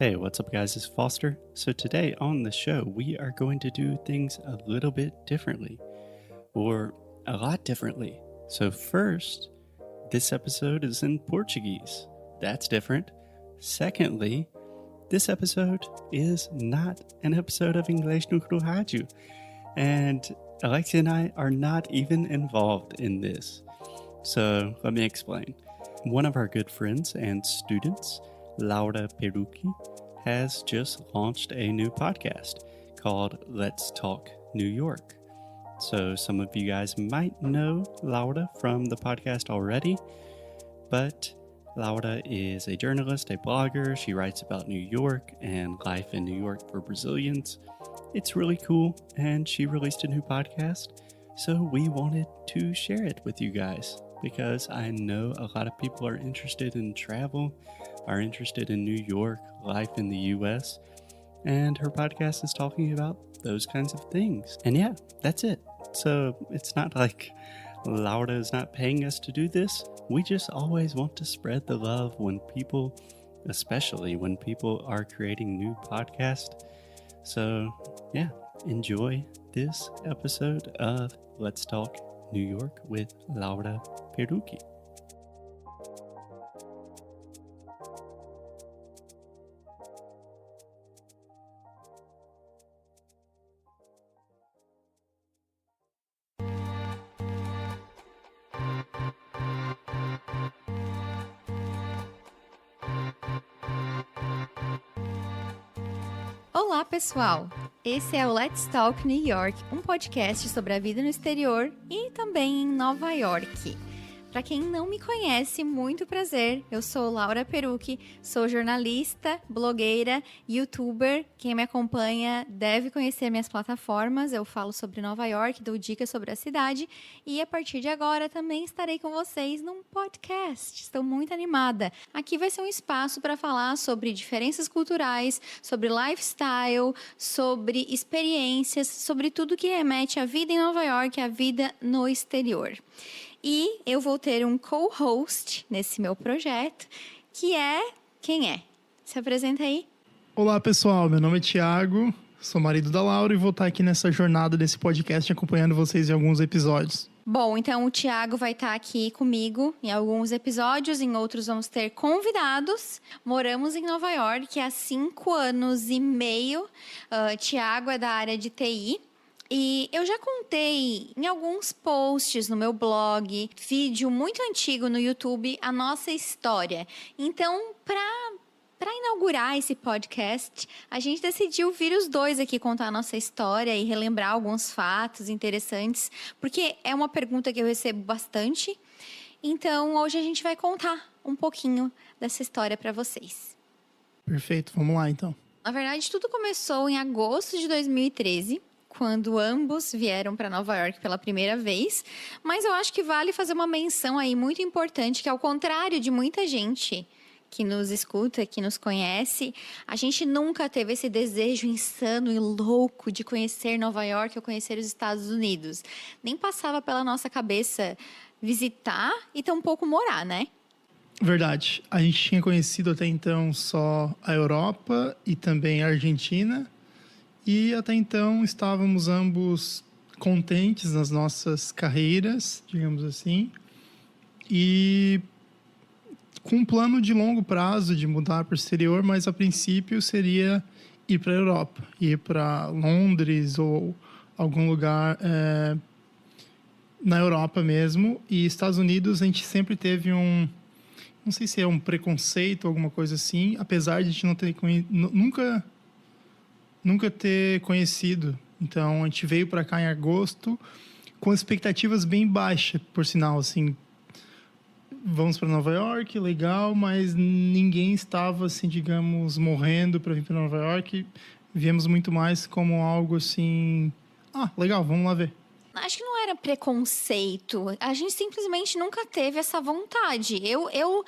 Hey, what's up, guys? It's Foster. So today on the show, we are going to do things a little bit differently, or a lot differently. So first, this episode is in Portuguese. That's different. Secondly, this episode is not an episode of Inglês no Rádio, and Alexia and I are not even involved in this. So let me explain. One of our good friends and students, Laura Perucchi, has just launched a new podcast called Let's Talk New York. So some of you guys might know Laura from the podcast already, but Laura is a journalist, a blogger. She writes about New York and life in New York for Brazilians. It's really cool, and she released a new podcast, so we wanted to share it with you guys because I know a lot of people are interested in travel, are interested in New York, life in the US, and her podcast is talking about those kinds of things. And yeah, that's it. So it's not like Laura is not paying us to do this. We just always want to spread the love when people, especially when people are creating new podcasts. So yeah, enjoy this episode of Let's Talk New York with Laura Perucchi. Olá, pessoal! Esse é o Let's Talk New York, um podcast sobre a vida no exterior e também em Nova York. Para quem não me conhece, muito prazer. Eu sou Laura Perucchi, sou jornalista, blogueira, youtuber. Quem me acompanha deve conhecer minhas plataformas. Eu falo sobre Nova York, dou dicas sobre a cidade e a partir de agora também estarei com vocês num podcast. Estou muito animada. Aqui vai ser um espaço para falar sobre diferenças culturais, sobre lifestyle, sobre experiências, sobre tudo que remete à vida em Nova York, à vida no exterior. E eu vou ter um co-host nesse meu projeto, que é... Quem é? Se apresenta aí. Olá, pessoal. Meu nome é Thiago, sou marido da Laura e vou estar aqui nessa jornada desse podcast acompanhando vocês em alguns episódios. Bom, então o Thiago vai estar aqui comigo em alguns episódios, em outros vamos ter convidados. Moramos em Nova York há 5 anos e meio. Thiago é da área de TI. E eu já contei em alguns posts no meu blog, vídeo muito antigo no YouTube, a nossa história. Então, para inaugurar esse podcast, a gente decidiu vir os dois aqui contar a nossa história e relembrar alguns fatos interessantes, porque é uma pergunta que eu recebo bastante. Então, hoje a gente vai contar um pouquinho dessa história para vocês. Perfeito, vamos lá então. Na verdade, tudo começou em agosto de 2013. Quando ambos vieram para Nova York pela primeira vez, mas eu acho que vale fazer uma menção aí muito importante, que ao contrário de muita gente que nos escuta, que nos conhece, a gente nunca teve esse desejo insano e louco de conhecer Nova York ou conhecer os Estados Unidos. Nem passava pela nossa cabeça visitar e tampouco morar, né? Verdade. A gente tinha conhecido até então só a Europa e também a Argentina. E até então estávamos ambos contentes nas nossas carreiras, digamos assim, e com um plano de longo prazo de mudar para o exterior, mas a princípio seria ir para a Europa, ir para Londres ou algum lugar na Europa mesmo. E Estados Unidos a gente sempre teve não sei se é um preconceito ou alguma coisa assim, apesar de a gente não ter nunca ter conhecido. Então, a gente veio para cá em agosto com expectativas bem baixas, por sinal, assim. Vamos para Nova York, legal, mas ninguém estava, assim, digamos, morrendo para vir para Nova York. Viemos muito mais como algo assim... legal, vamos lá ver. Acho que não era preconceito. A gente simplesmente nunca teve essa vontade. Eu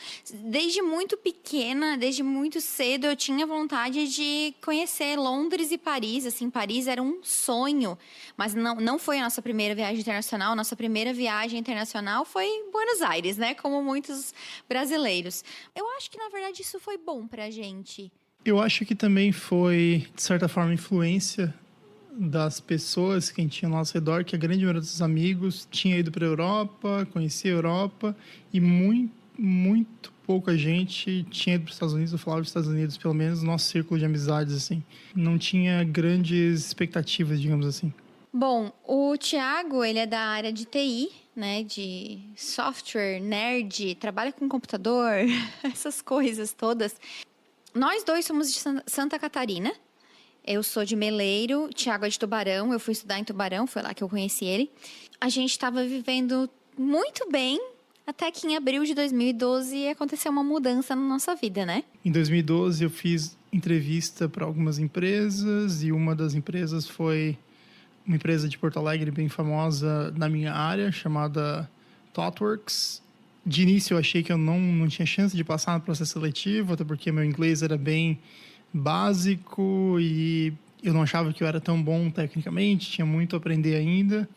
desde muito pequena, desde muito cedo, eu tinha vontade de conhecer Londres e Paris. Assim, Paris era um sonho. Mas não foi a nossa primeira viagem internacional. Nossa primeira viagem internacional foi Buenos Aires, né? Como muitos brasileiros. Eu acho que, na verdade, isso foi bom pra gente. Eu acho que também foi, de certa forma, influência das pessoas que a gente tinha ao nosso redor, que a grande maioria dos amigos tinha ido para a Europa, conhecia a Europa, e muito pouca gente tinha ido para os Estados Unidos, eu falava dos Estados Unidos, pelo menos no nosso círculo de amizades, assim. Não tinha grandes expectativas, digamos assim. Bom, o Thiago, ele é da área de TI, né, de software, nerd, trabalha com computador, essas coisas todas. Nós dois somos de Santa Catarina. Eu sou de Meleiro, o Thiago é de Tubarão. Eu fui estudar em Tubarão, foi lá que eu conheci ele. A gente estava vivendo muito bem, até que em abril de 2012 aconteceu uma mudança na nossa vida, né? Em 2012 eu fiz entrevista para algumas empresas e uma das empresas foi uma empresa de Porto Alegre bem famosa na minha área, chamada ThoughtWorks. De início eu achei que eu não tinha chance de passar no processo seletivo, até porque meu inglês era bem básico e eu não achava que eu era tão bom tecnicamente, tinha muito a aprender ainda.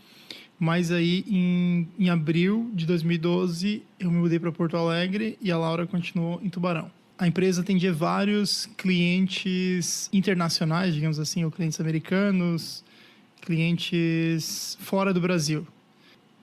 Mas aí, em abril de 2012, eu me mudei para Porto Alegre e a Laura continuou em Tubarão. A empresa atendia vários clientes internacionais, digamos assim, ou clientes americanos, clientes fora do Brasil.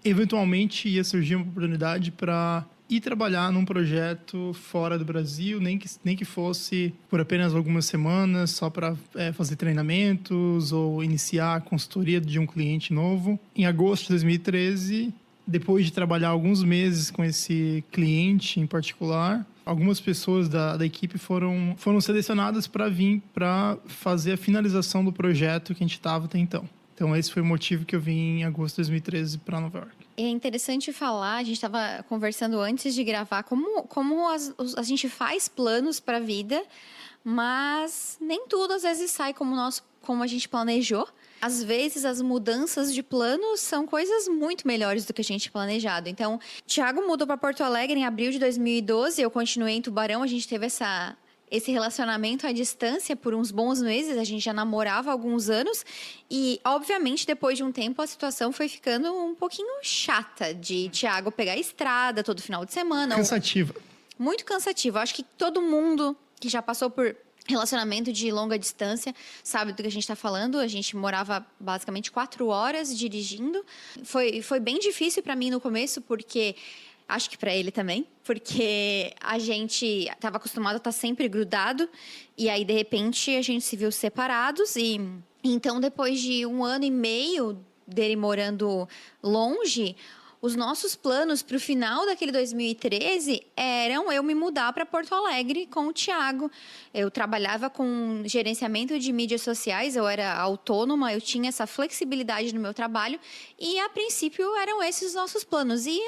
Eventualmente ia surgir uma oportunidade para ir trabalhar num projeto fora do Brasil, nem que fosse por apenas algumas semanas, só para fazer treinamentos ou iniciar a consultoria de um cliente novo. Em agosto de 2013, depois de trabalhar alguns meses com esse cliente em particular, algumas pessoas da equipe foram selecionadas para vir para fazer a finalização do projeto que a gente estava até então. Então, esse foi o motivo que eu vim em agosto de 2013 para Nova York. É interessante falar, a gente estava conversando antes de gravar, como a gente faz planos para a vida, mas nem tudo às vezes sai como a gente planejou. Às vezes, as mudanças de planos são coisas muito melhores do que a gente planejado. Então, Thiago mudou para Porto Alegre em abril de 2012, eu continuei em Tubarão, a gente teve esse relacionamento à distância por uns bons meses, a gente já namorava há alguns anos e, obviamente, depois de um tempo a situação foi ficando um pouquinho chata de Thiago pegar a estrada todo final de semana. Cansativa. Muito cansativa. Acho que todo mundo que já passou por relacionamento de longa distância sabe do que a gente está falando. A gente morava basicamente 4 horas dirigindo. Foi bem difícil para mim no começo, porque... Acho que para ele também, porque a gente estava acostumado a estar sempre grudado e aí, de repente, a gente se viu separados. E então, depois de 1 ano e meio dele morando longe, os nossos planos para o final daquele 2013 eram eu me mudar para Porto Alegre com o Thiago. Eu trabalhava com gerenciamento de mídias sociais, eu era autônoma, eu tinha essa flexibilidade no meu trabalho e, a princípio, eram esses os nossos planos. E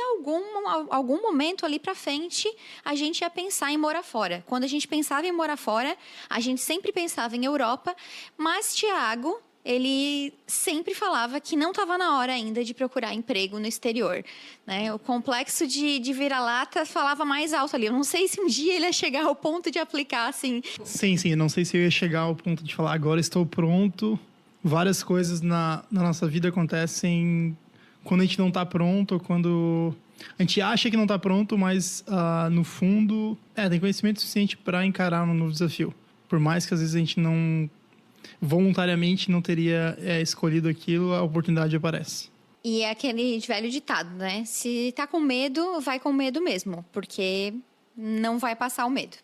algum momento ali para frente, a gente ia pensar em morar fora. Quando a gente pensava em morar fora, a gente sempre pensava em Europa, mas Thiago... ele sempre falava que não estava na hora ainda de procurar emprego no exterior, né? O complexo de vira-lata falava mais alto ali. Eu não sei se um dia ele ia chegar ao ponto de aplicar, assim... Sim. Eu não sei se eu ia chegar ao ponto de falar, agora estou pronto. Várias coisas na nossa vida acontecem quando a gente não está pronto, ou quando a gente acha que não está pronto, mas no fundo, tem conhecimento suficiente para encarar um novo desafio. Por mais que às vezes a gente não... voluntariamente não teria escolhido aquilo, a oportunidade aparece. E é aquele velho ditado, né? Se tá com medo, vai com medo mesmo, porque não vai passar o medo.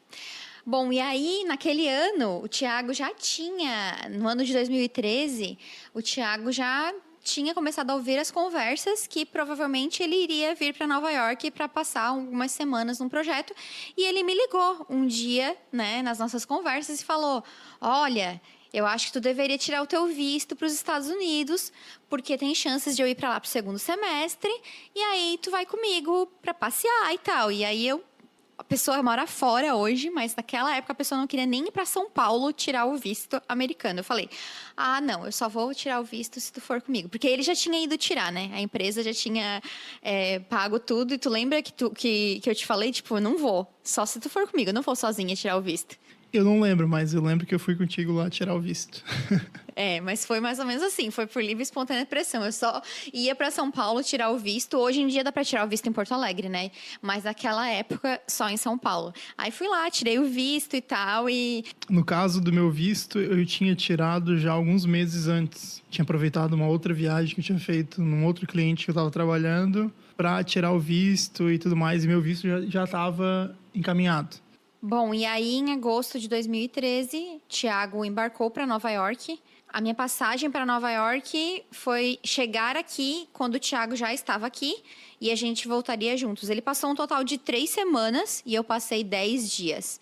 Bom, e aí, naquele ano, o Thiago já tinha, no ano de 2013, o Thiago já tinha começado a ouvir as conversas que provavelmente ele iria vir para Nova York para passar algumas semanas num projeto. E ele me ligou um dia, né, nas nossas conversas e falou: olha... eu acho que tu deveria tirar o teu visto para os Estados Unidos, porque tem chances de eu ir para lá para o 2º semestre, e aí tu vai comigo para passear e tal. E aí a pessoa mora fora hoje, mas naquela época a pessoa não queria nem ir para São Paulo tirar o visto americano. Eu falei, não, eu só vou tirar o visto se tu for comigo. Porque ele já tinha ido tirar, né? A empresa já tinha pago tudo. E tu lembra que eu te falei, tipo, eu não vou, só se tu for comigo, eu não vou sozinha tirar o visto. Eu não lembro, mas eu lembro que eu fui contigo lá tirar o visto. Mas foi mais ou menos assim, foi por livre e espontânea pressão. Eu só ia pra São Paulo tirar o visto. Hoje em dia dá pra tirar o visto em Porto Alegre, né? Mas naquela época, só em São Paulo. Aí fui lá, tirei o visto e tal, e... No caso do meu visto, eu tinha tirado já alguns meses antes. Tinha aproveitado uma outra viagem que eu tinha feito num outro cliente que eu estava trabalhando para tirar o visto e tudo mais, e meu visto já estava encaminhado. Bom, e aí em agosto de 2013, Thiago embarcou para Nova York. A minha passagem para Nova York foi chegar aqui quando o Thiago já estava aqui e a gente voltaria juntos. Ele passou um total de 3 semanas e eu passei 10 dias.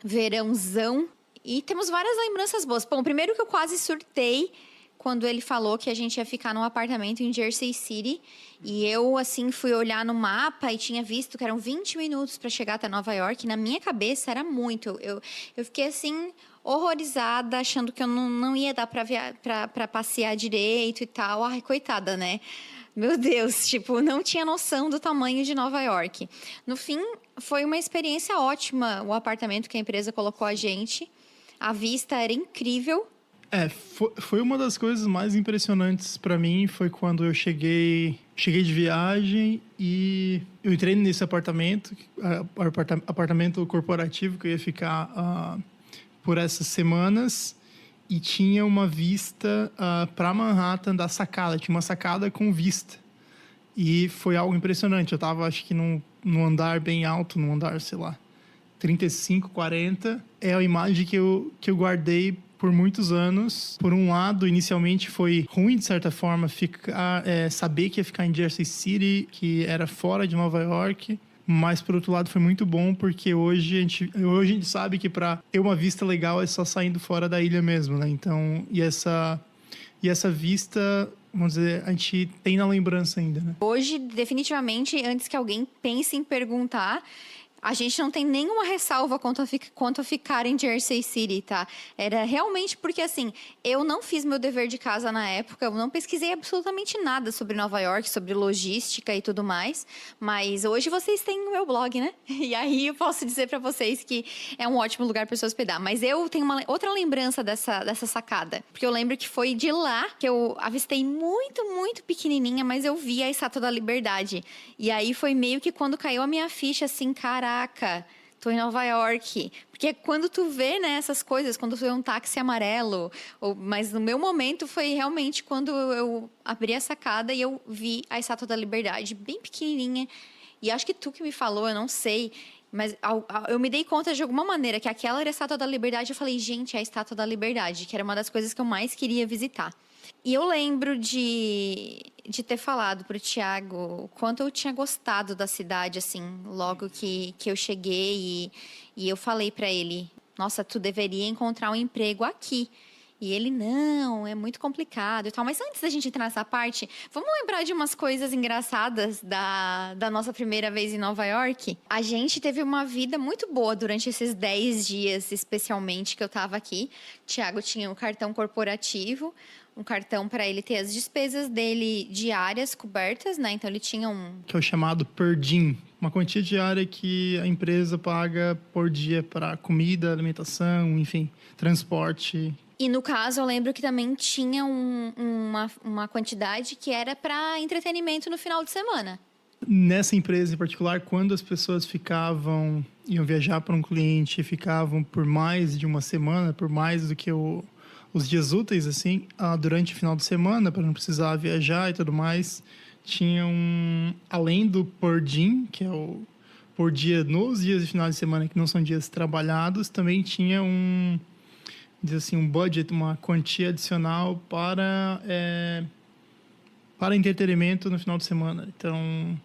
Verãozão. E temos várias lembranças boas. Bom, primeiro que eu quase surtei quando ele falou que a gente ia ficar num apartamento em Jersey City. E eu, assim, fui olhar no mapa e tinha visto que eram 20 minutos para chegar até Nova York. Na minha cabeça era muito. Eu fiquei, assim, horrorizada, achando que eu não ia dar para passear direito e tal. Ai, coitada, né? Meu Deus, tipo, não tinha noção do tamanho de Nova York. No fim, foi uma experiência ótima o apartamento que a empresa colocou a gente. A vista era incrível. Foi uma das coisas mais impressionantes para mim, foi quando eu cheguei de viagem e eu entrei nesse apartamento corporativo que eu ia ficar por essas semanas, e tinha uma vista para Manhattan da sacada, tinha uma sacada com vista. E foi algo impressionante. Eu estava, acho que, num andar bem alto, num andar, sei lá, 35, 40. É a imagem que eu guardei por muitos anos. Por um lado, inicialmente foi ruim, de certa forma, saber que ia ficar em Jersey City, que era fora de Nova York. Mas, por outro lado, foi muito bom, porque hoje a gente sabe que para ter uma vista legal é só saindo fora da ilha mesmo, né? Então, e essa vista, vamos dizer, a gente tem na lembrança ainda, né? Hoje, definitivamente, antes que alguém pense em perguntar, a gente não tem nenhuma ressalva quanto a ficar em Jersey City, tá? Era realmente porque, assim, eu não fiz meu dever de casa na época, eu não pesquisei absolutamente nada sobre Nova York, sobre logística e tudo mais, mas hoje vocês têm o meu blog, né? E aí eu posso dizer pra vocês que é um ótimo lugar para se hospedar. Mas eu tenho uma outra lembrança dessa sacada, porque eu lembro que foi de lá que eu avistei muito, muito pequenininha, mas eu vi a Estátua da Liberdade. E aí foi meio que quando caiu a minha ficha, assim, caraca, tô em Nova York. Porque quando tu vê, né, essas coisas, quando tu vê um táxi amarelo, mas no meu momento foi realmente quando eu abri a sacada e eu vi a Estátua da Liberdade, bem pequenininha. E acho que tu que me falou, eu não sei, mas eu me dei conta de alguma maneira que aquela era a Estátua da Liberdade. Eu falei, gente, é a Estátua da Liberdade, que era uma das coisas que eu mais queria visitar. E eu lembro de ter falado pro Thiago o quanto eu tinha gostado da cidade, assim, logo que eu cheguei. E eu falei para ele, nossa, tu deveria encontrar um emprego aqui. E ele, não, é muito complicado e tal. Mas antes da gente entrar nessa parte, vamos lembrar de umas coisas engraçadas da nossa primeira vez em Nova York? A gente teve uma vida muito boa durante esses 10 dias, especialmente, que eu tava aqui. O Thiago tinha um cartão corporativo, um cartão para ele ter as despesas dele diárias cobertas, né? Então ele tinha que é o chamado per diem, uma quantia diária que a empresa paga por dia para comida, alimentação, enfim, transporte. E no caso, eu lembro que também tinha uma quantidade que era para entretenimento no final de semana. Nessa empresa em particular, quando as pessoas iam viajar para um cliente, ficavam por mais de uma semana, por mais do que os dias úteis, assim, durante o final de semana, para não precisar viajar e tudo mais, tinha além do por diem, que é o por dia nos dias de final de semana, que não são dias trabalhados, também tinha um budget, uma quantia adicional para entretenimento no final de semana. Então,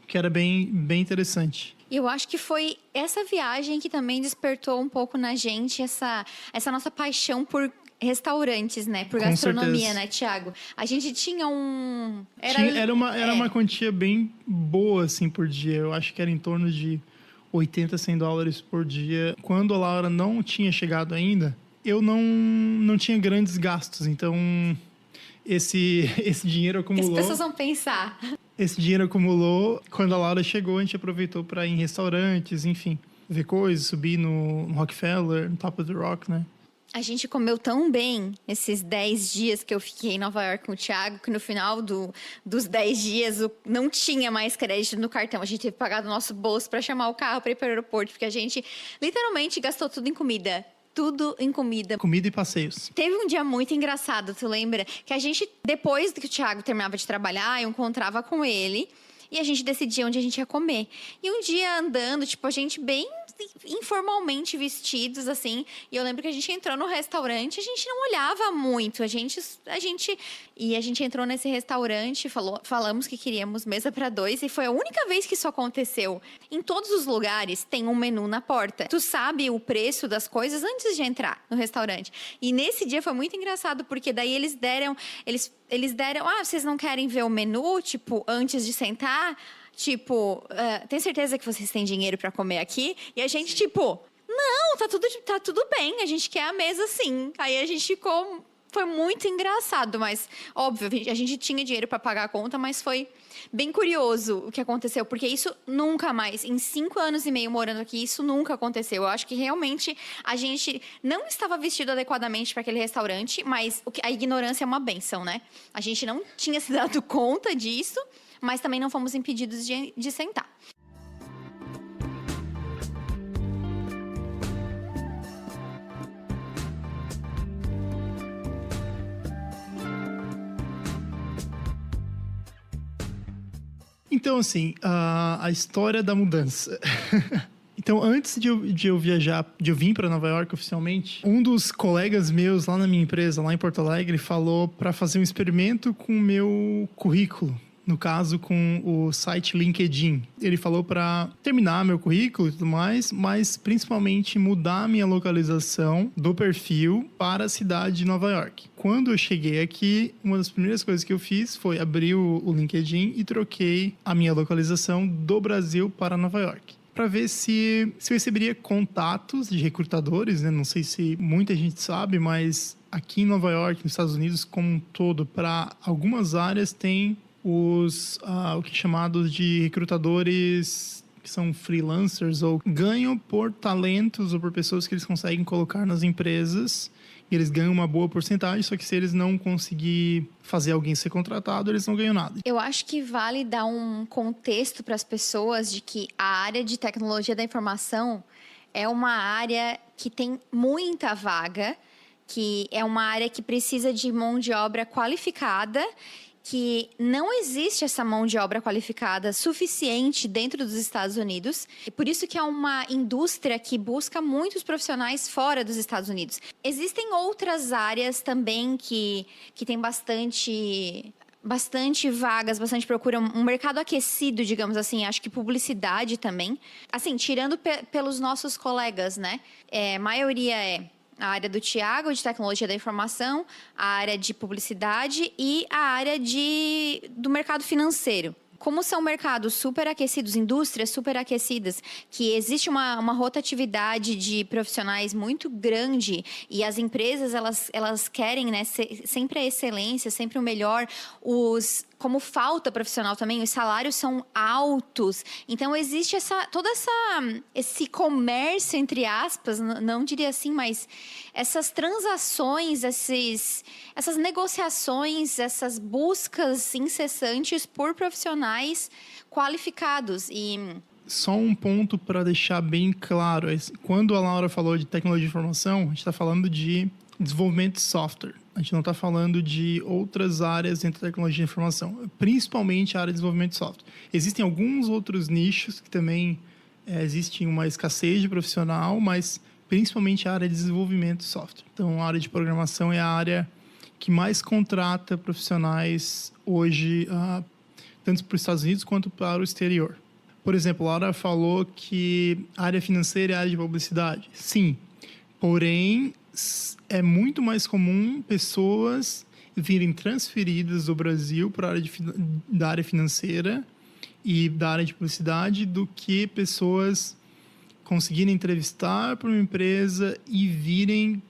que era bem, bem interessante. E eu acho que foi essa viagem que também despertou um pouco na gente essa nossa paixão por restaurantes, né? Por gastronomia, né, Thiago? A gente tinha Era uma quantia bem boa, assim, por dia. Eu acho que era em torno de $80, $100 por dia. Quando a Laura não tinha chegado ainda, eu não tinha grandes gastos. Então, esse dinheiro acumulou. As pessoas vão pensar. Esse dinheiro acumulou. Quando a Laura chegou, a gente aproveitou para ir em restaurantes, enfim. ver coisas, subir no Rockefeller, no Top of the Rock, né? A gente comeu tão bem esses 10 dias que eu fiquei em Nova York com o Thiago, que no final dos 10 dias não tinha mais crédito no cartão. A gente teve que pagar do nosso bolso para chamar o carro para ir para o aeroporto, porque a gente literalmente gastou tudo em comida. Tudo em comida. Comida e passeios. Teve um dia muito engraçado, tu lembra? Que a gente, depois que o Thiago terminava de trabalhar, eu encontrava com ele e a gente decidia onde a gente ia comer. E um dia andando, tipo, a gente bem informalmente vestidos, assim. E eu lembro que a gente entrou no restaurante, a gente não olhava muito. A gente entrou nesse restaurante, falamos que queríamos mesa para 2 e foi a única vez que isso aconteceu. Em todos os lugares tem um menu na porta. Tu sabe o preço das coisas antes de entrar no restaurante. E nesse dia foi muito engraçado, porque daí eles deram, vocês não querem ver o menu, tipo, antes de sentar? Tipo, tem certeza que vocês têm dinheiro pra comer aqui? E a gente, tipo, não, tá tudo bem, a gente quer a mesa sim. Aí a gente ficou, foi muito engraçado, mas óbvio, a gente tinha dinheiro pra pagar a conta, mas foi bem curioso o que aconteceu, porque isso nunca mais, em 5 anos e meio morando aqui, isso nunca aconteceu. Eu acho que realmente a gente não estava vestido adequadamente para aquele restaurante, mas a ignorância é uma bênção, né? A gente não tinha se dado conta disso, mas também não fomos impedidos de sentar. Então, assim, a história da mudança. Então, antes de eu viajar, de eu vir para Nova York oficialmente, um dos colegas meus lá na minha empresa, lá em Porto Alegre, falou para fazer um experimento com o meu currículo. No caso, com o site LinkedIn. Ele falou para terminar meu currículo e tudo mais, mas principalmente mudar a minha localização do perfil para a cidade de Nova York. Quando eu cheguei aqui, uma das primeiras coisas que eu fiz foi abrir o LinkedIn e troquei a minha localização do Brasil para Nova York, para ver se eu receberia contatos de recrutadores, né? Não sei se muita gente sabe, mas aqui em Nova York, nos Estados Unidos como um todo, para algumas áreas tem o que é chamados de recrutadores que são freelancers ou ganham por talentos ou por pessoas que eles conseguem colocar nas empresas e eles ganham uma boa porcentagem, só que se eles não conseguir fazer alguém ser contratado, eles não ganham nada. Eu acho que vale dar um contexto para as pessoas de que a área de tecnologia da informação é uma área que tem muita vaga, que é uma área que precisa de mão de obra qualificada, que não existe essa mão de obra qualificada suficiente dentro dos Estados Unidos. E por isso que é uma indústria que busca muitos profissionais fora dos Estados Unidos. Existem outras áreas também que tem bastante vagas, bastante procura, um mercado aquecido, digamos assim. Acho que publicidade também. Assim, tirando pelos nossos colegas, né? A maioria é a área do Thiago, de tecnologia da informação, a área de publicidade e a área do mercado financeiro. Como são mercados super aquecidos, indústrias super aquecidas, que existe uma rotatividade de profissionais muito grande e as empresas elas querem, né, sempre a excelência, sempre o melhor. Como falta profissional também, os salários são altos. Então, existe esse comércio, entre aspas, não diria assim, mas essas transações, essas negociações, essas buscas incessantes por profissionais qualificados. Só um ponto para deixar bem claro. Quando a Laura falou de tecnologia de informação, a gente está falando de desenvolvimento de software. A gente não está falando de outras áreas dentro da tecnologia de informação, principalmente a área de desenvolvimento de software. Existem alguns outros nichos que também existe uma escassez de profissional, mas principalmente a área de desenvolvimento de software. Então, a área de programação é a área que mais contrata profissionais hoje, tanto para os Estados Unidos quanto para o exterior. Por exemplo, a Laura falou que a área financeira é a área de publicidade. Sim, porém, é muito mais comum pessoas virem transferidas do Brasil para a área da área financeira e da área de publicidade do que pessoas conseguirem entrevistar para uma empresa e virem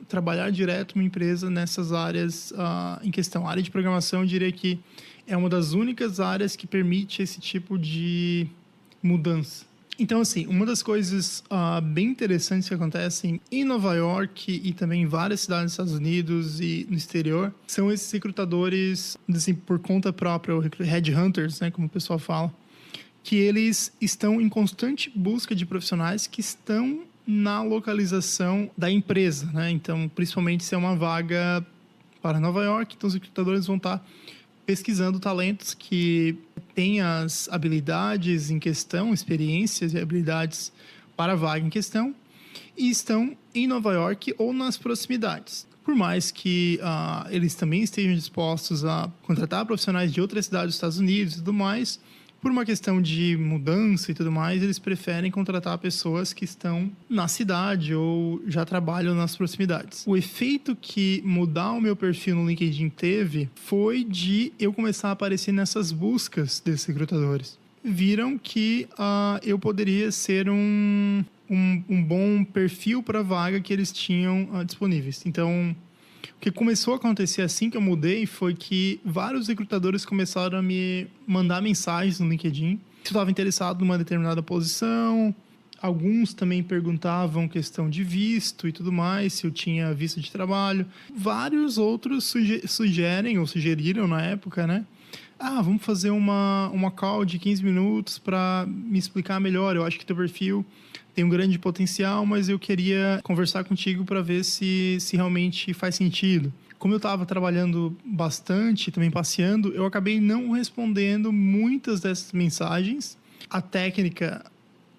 trabalhar direto numa empresa nessas áreas em questão. A área de programação, eu diria que é uma das únicas áreas que permite esse tipo de mudança. Então, assim, uma das coisas bem interessantes que acontecem em Nova York e também em várias cidades dos Estados Unidos e no exterior são esses recrutadores, assim, por conta própria, ou headhunters, né, como o pessoal fala, que eles estão em constante busca de profissionais que estão na localização da empresa, né? Então, principalmente se é uma vaga para Nova York, então os recrutadores vão estar pesquisando talentos que têm as habilidades em questão, experiências e habilidades para a vaga em questão, e estão em Nova York ou nas proximidades. Por mais que eles também estejam dispostos a contratar profissionais de outras cidades dos Estados Unidos e tudo mais, por uma questão de mudança e tudo mais, eles preferem contratar pessoas que estão na cidade ou já trabalham nas proximidades. O efeito que mudar o meu perfil no LinkedIn teve foi de eu começar a aparecer nessas buscas desses recrutadores. Viram que eu poderia ser um bom perfil para a vaga que eles tinham disponíveis. Então, o que começou a acontecer assim que eu mudei foi que vários recrutadores começaram a me mandar mensagens no LinkedIn se eu estava interessado numa determinada posição. Alguns também perguntavam questão de visto e tudo mais, se eu tinha visto de trabalho. Vários outros sugerem, ou sugeriram na época, né? Vamos fazer uma call de 15 minutos para me explicar melhor. Eu acho que teu perfil tem um grande potencial, mas eu queria conversar contigo para ver se realmente faz sentido. Como eu estava trabalhando bastante, também passeando, eu acabei não respondendo muitas dessas mensagens. A técnica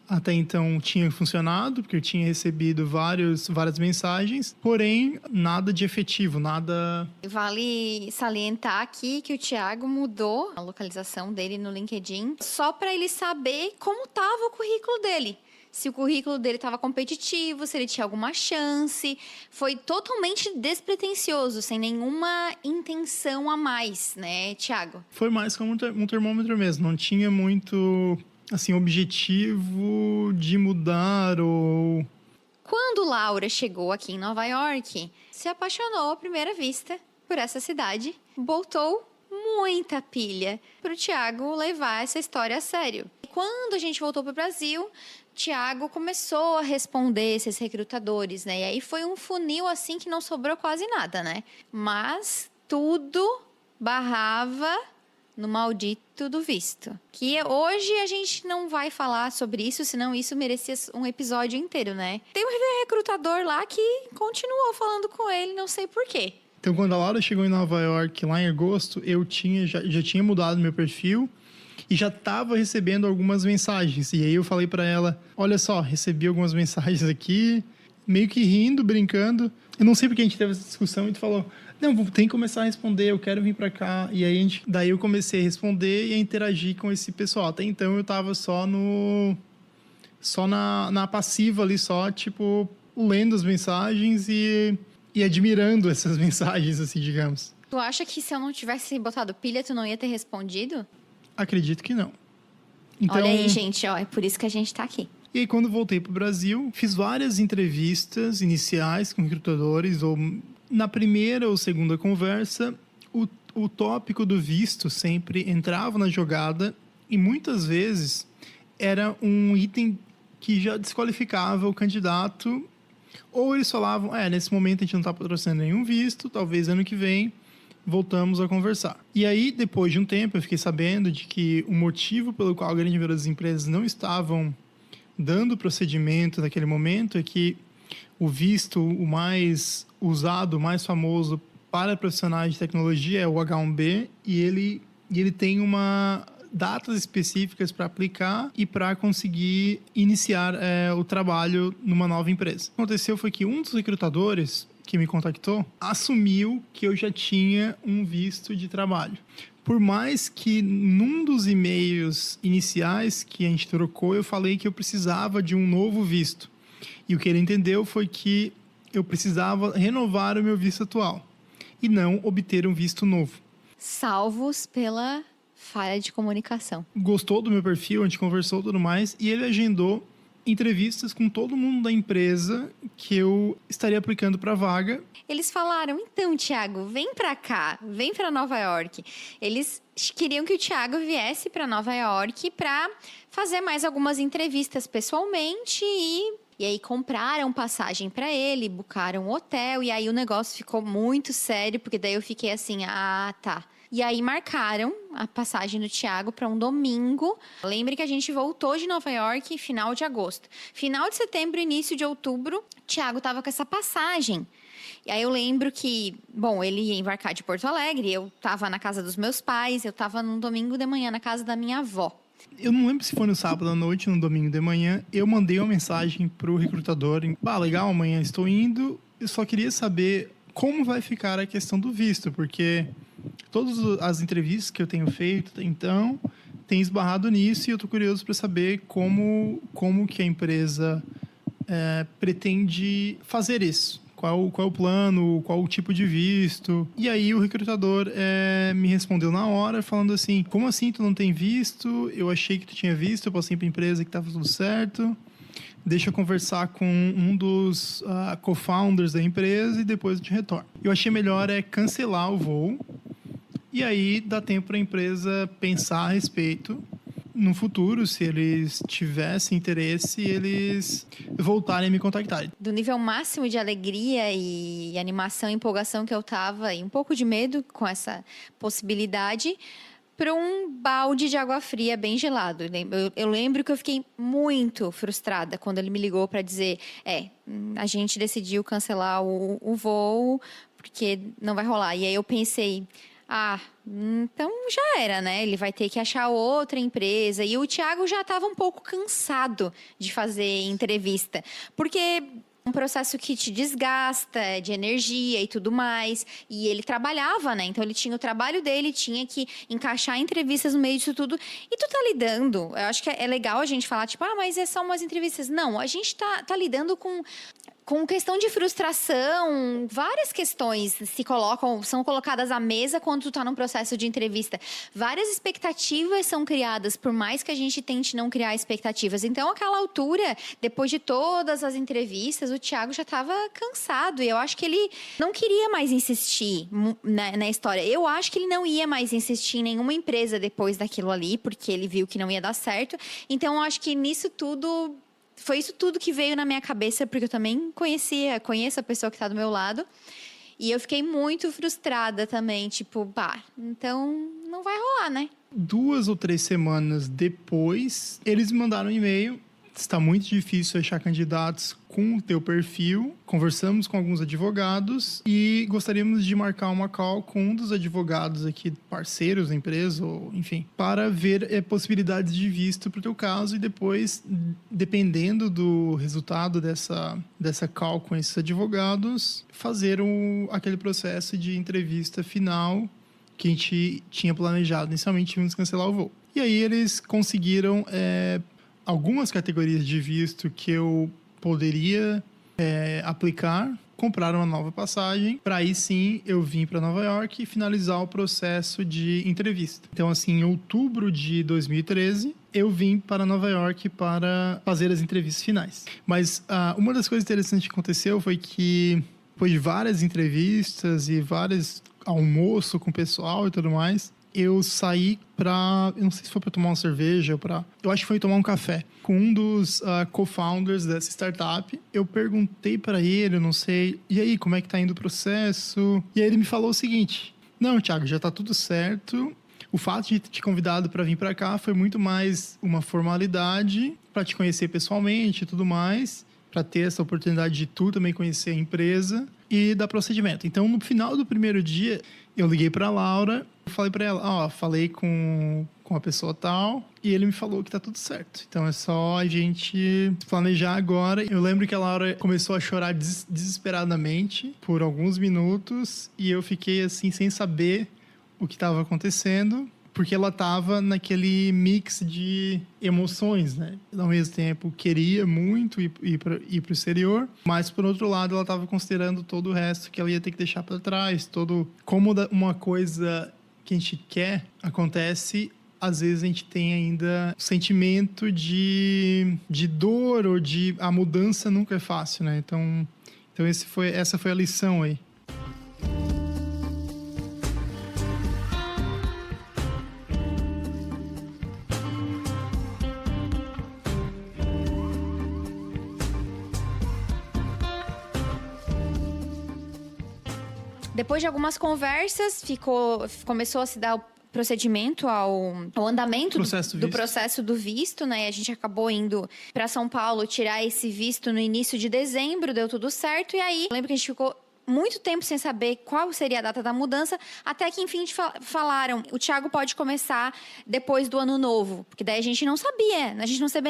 até então tinha funcionado, porque eu tinha recebido várias mensagens, porém nada de efetivo, nada... Vale salientar aqui que o Thiago mudou a localização dele no LinkedIn só para ele saber como estava o currículo dele. Se o currículo dele estava competitivo, se ele tinha alguma chance. Foi totalmente despretensioso, sem nenhuma intenção a mais, né, Thiago? Foi mais como um termômetro mesmo. Não tinha muito, assim, objetivo de mudar ou... Quando Laura chegou aqui em Nova York, se apaixonou à primeira vista por essa cidade, botou muita pilha para o Thiago levar essa história a sério. E quando a gente voltou para o Brasil, Thiago começou a responder esses recrutadores, né? E aí foi um funil assim que não sobrou quase nada, né? Mas tudo barrava no maldito do visto. Que hoje a gente não vai falar sobre isso, senão isso merecia um episódio inteiro, né? Tem um recrutador lá que continuou falando com ele, não sei porquê. Então, quando a Laura chegou em Nova York, lá em agosto, eu já tinha mudado meu perfil e já estava recebendo algumas mensagens. E aí eu falei para ela, olha só, recebi algumas mensagens aqui, meio que rindo, brincando. Eu não sei porque a gente teve essa discussão e tu falou, não, tem que começar a responder, eu quero vir para cá. E aí daí eu comecei a responder e a interagir com esse pessoal. Até então eu estava só na passiva ali, só tipo lendo as mensagens e admirando essas mensagens, assim, digamos. Tu acha que se eu não tivesse botado pilha, tu não ia ter respondido? Acredito que não. Então, olha aí, gente, ó, é por isso que a gente tá aqui. E aí, quando voltei para o Brasil, fiz várias entrevistas iniciais com recrutadores, ou na primeira ou segunda conversa, o tópico do visto sempre entrava na jogada e muitas vezes era um item que já desqualificava o candidato, ou eles falavam, nesse momento a gente não está patrocinando nenhum visto, talvez ano que vem voltamos a conversar. E aí, depois de um tempo, eu fiquei sabendo de que o motivo pelo qual a grande maioria das empresas não estavam dando procedimento naquele momento é que o visto, o mais usado, o mais famoso para profissionais de tecnologia é o H-1B e ele tem datas específicas para aplicar e para conseguir iniciar o trabalho numa nova empresa. O que aconteceu foi que um dos recrutadores que me contactou assumiu que eu já tinha um visto de trabalho. Por mais que num dos e-mails iniciais que a gente trocou, eu falei que eu precisava de um novo visto. E o que ele entendeu foi que eu precisava renovar o meu visto atual e não obter um visto novo. Salvos pela falha de comunicação. Gostou do meu perfil, a gente conversou e tudo mais, e ele agendou entrevistas com todo mundo da empresa que eu estaria aplicando para a vaga. Eles falaram, então, Thiago, vem pra cá, vem pra Nova York. Eles queriam que o Thiago viesse pra Nova York pra fazer mais algumas entrevistas pessoalmente e aí compraram passagem pra ele, bucaram um hotel e aí o negócio ficou muito sério, porque daí eu fiquei assim, tá. E aí marcaram a passagem do Thiago para um domingo. Lembre que a gente voltou de Nova York final de agosto. Final de setembro, início de outubro, o Thiago estava com essa passagem. E aí eu lembro que, bom, ele ia embarcar de Porto Alegre, eu estava na casa dos meus pais, eu estava num domingo de manhã na casa da minha avó. Eu não lembro se foi no sábado à noite, no domingo de manhã, eu mandei uma mensagem pro recrutador. Legal, amanhã estou indo. Eu só queria saber como vai ficar a questão do visto, porque todas as entrevistas que eu tenho feito até então têm esbarrado nisso e eu estou curioso para saber como que a empresa pretende fazer isso. Qual é o plano, qual o tipo de visto. E aí o recrutador me respondeu na hora, falando assim, como assim tu não tem visto? Eu achei que tu tinha visto, eu passei para a empresa que estava tudo certo. Deixa eu conversar com um dos co-founders da empresa e depois eu te retorno. Eu achei melhor cancelar o voo e aí dá tempo para a empresa pensar a respeito. No futuro, se eles tivessem interesse, eles voltarem a me contactarem. Do nível máximo de alegria e animação e empolgação que eu tava, e um pouco de medo com essa possibilidade, para um balde de água fria bem gelado. Eu lembro que eu fiquei muito frustrada quando ele me ligou para dizer a gente decidiu cancelar o voo porque não vai rolar. E aí eu pensei, então já era, né? Ele vai ter que achar outra empresa. E o Thiago já estava um pouco cansado de fazer entrevista, porque um processo que te desgasta de energia e tudo mais. E ele trabalhava, né? Então ele tinha o trabalho dele, tinha que encaixar entrevistas no meio disso tudo. E tu tá lidando. Eu acho que é legal a gente falar, tipo, mas é só umas entrevistas. Não, a gente tá lidando com questão de frustração, várias questões são colocadas à mesa quando tu tá num processo de entrevista. Várias expectativas são criadas, por mais que a gente tente não criar expectativas. Então, àquela altura, depois de todas as entrevistas, o Thiago já estava cansado. E eu acho que ele não queria mais insistir na história. Eu acho que ele não ia mais insistir em nenhuma empresa depois daquilo ali, porque ele viu que não ia dar certo. Então, eu acho que nisso tudo... Foi isso tudo que veio na minha cabeça, porque eu também conheço a pessoa que está do meu lado. E eu fiquei muito frustrada também, tipo, então não vai rolar, né? 2 ou 3 semanas depois, eles me mandaram um e-mail. Está muito difícil achar candidatos com o teu perfil. Conversamos com alguns advogados e gostaríamos de marcar uma call com um dos advogados aqui, parceiros da empresa, ou enfim, para ver possibilidades de visto para o teu caso e depois, dependendo do resultado dessa call com esses advogados, fazer aquele processo de entrevista final que a gente tinha planejado. Inicialmente, tínhamos que cancelar o voo. E aí eles conseguiram... algumas categorias de visto que eu poderia aplicar, compraram uma nova passagem, para aí sim eu vim para Nova York e finalizar o processo de entrevista. Então, assim, em outubro de 2013, eu vim para Nova York para fazer as entrevistas finais. Mas uma das coisas interessantes que aconteceu foi que, depois de várias entrevistas e vários almoços com o pessoal e tudo mais, eu saí eu não sei se foi para tomar uma cerveja ou eu acho que foi tomar um café com um dos co-founders dessa startup. Eu perguntei para ele, eu não sei, e aí, como é que tá indo o processo? E aí ele me falou o seguinte: não, Thiago, já tá tudo certo. O fato de ter te convidado para vir para cá foi muito mais uma formalidade para te conhecer pessoalmente e tudo mais, para ter essa oportunidade de tu também conhecer a empresa e dar procedimento. Então, no final do primeiro dia, eu liguei para a Laura, falei para ela, falei com a pessoa tal, e ele me falou que tá tudo certo. Então, é só a gente planejar agora. Eu lembro que a Laura começou a chorar desesperadamente por alguns minutos, e eu fiquei assim, sem saber o que estava acontecendo, porque ela estava naquele mix de emoções, né? Ao mesmo tempo, queria muito ir para o exterior, mas, por outro lado, ela estava considerando todo o resto que ela ia ter que deixar para trás, como uma coisa que a gente quer acontece às vezes a gente tem ainda o sentimento de dor ou de... A mudança nunca é fácil, né? Então essa foi a lição aí. Depois de algumas conversas, começou a se dar o procedimento ao andamento do processo do visto, né? E a gente acabou indo para São Paulo tirar esse visto no início de dezembro, deu tudo certo. E aí, eu lembro que a gente ficou muito tempo sem saber qual seria a data da mudança, até que, enfim, falaram, o Thiago pode começar depois do Ano Novo, porque daí a gente não sabia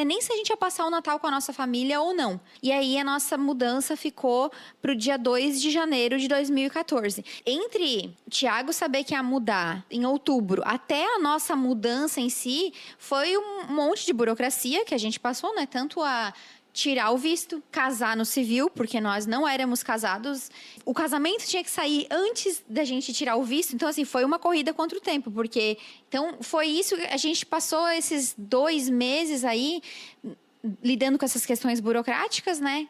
nem se a gente ia passar o Natal com a nossa família ou não. E aí, a nossa mudança ficou pro dia 2 de janeiro de 2014. Entre o Thiago saber que ia mudar em outubro, até a nossa mudança em si, foi um monte de burocracia que a gente passou, né? Tanto a tirar o visto, casar no civil, porque nós não éramos casados. O casamento tinha que sair antes da gente tirar o visto, então, assim, foi uma corrida contra o tempo, porque... Então, foi isso, a gente passou esses 2 meses aí lidando com essas questões burocráticas, né?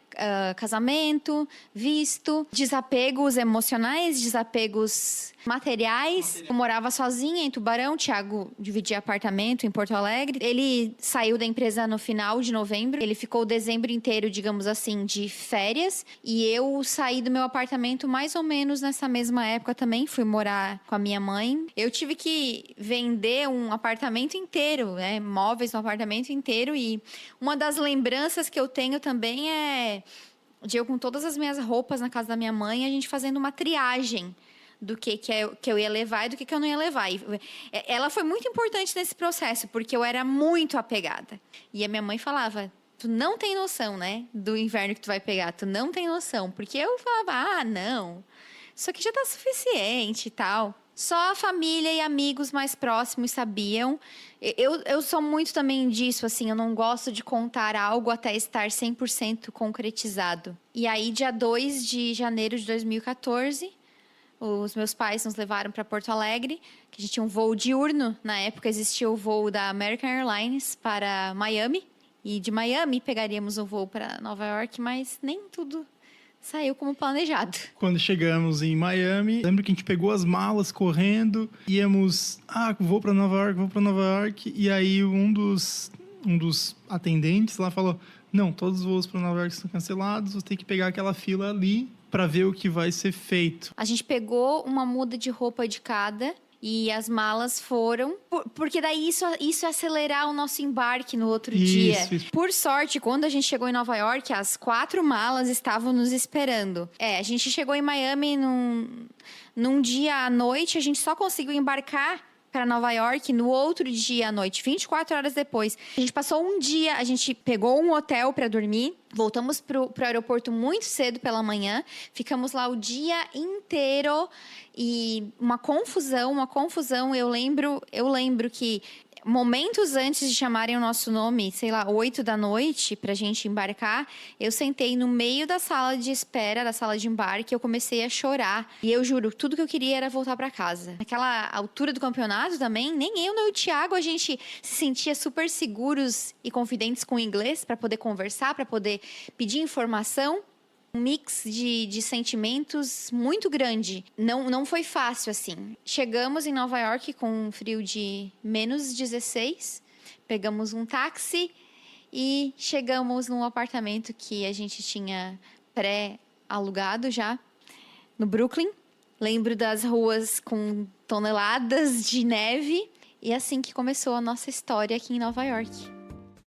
Casamento, visto, desapegos emocionais, desapegos materiais. Eu morava sozinha em Tubarão, o Thiago dividia apartamento em Porto Alegre. Ele saiu da empresa no final de novembro, ele ficou o dezembro inteiro, digamos assim, de férias. E eu saí do meu apartamento mais ou menos nessa mesma época também, fui morar com a minha mãe. Eu tive que vender um apartamento inteiro, né? Móveis no apartamento inteiro. E uma das lembranças que eu tenho também é de eu com todas as minhas roupas na casa da minha mãe, a gente fazendo uma triagem do que eu ia levar e do que eu não ia levar. E ela foi muito importante nesse processo, porque eu era muito apegada. E a minha mãe falava, tu não tem noção, né, do inverno que tu vai pegar, tu não tem noção. Porque eu falava, não, isso aqui já tá suficiente e tal. Só a família e amigos mais próximos sabiam. Eu sou muito também disso, assim, eu não gosto de contar algo até estar 100% concretizado. E aí, dia 2 de janeiro de 2014, os meus pais nos levaram para Porto Alegre, que a gente tinha um voo diurno. Na época, existia o voo da American Airlines para Miami. E de Miami, pegaríamos o voo para Nova York, mas nem tudo saiu como planejado. Quando chegamos em Miami, lembro que a gente pegou as malas correndo, íamos, vou para Nova York, e aí um dos atendentes lá falou, não, todos os voos para Nova York estão cancelados, você tem que pegar aquela fila ali para ver o que vai ser feito. A gente pegou uma muda de roupa de cada e as malas foram... Porque daí isso ia acelerar o nosso embarque no outro dia. Isso. Por sorte, quando a gente chegou em Nova York, as 4 malas estavam nos esperando. A gente chegou em Miami num dia à noite, a gente só conseguiu embarcar para Nova York no outro dia à noite, 24 horas depois. A gente passou um dia, a gente pegou um hotel para dormir, voltamos pro aeroporto muito cedo pela manhã, ficamos lá o dia inteiro e uma confusão. Eu lembro que momentos antes de chamarem o nosso nome, 8 da noite, pra gente embarcar, eu sentei no meio da sala de espera, da sala de embarque, eu comecei a chorar. E eu juro, tudo que eu queria era voltar pra casa. Naquela altura do campeonato também, nem eu nem o Thiago, a gente se sentia super seguros e confidentes com o inglês pra poder conversar, pra poder pedir informação. Um mix de sentimentos muito grande. Não foi fácil, assim. Chegamos em Nova York com um frio de menos 16. Pegamos um táxi e chegamos num apartamento que a gente tinha pré-alugado já, no Brooklyn. Lembro das ruas com toneladas de neve. E assim que começou a nossa história aqui em Nova York.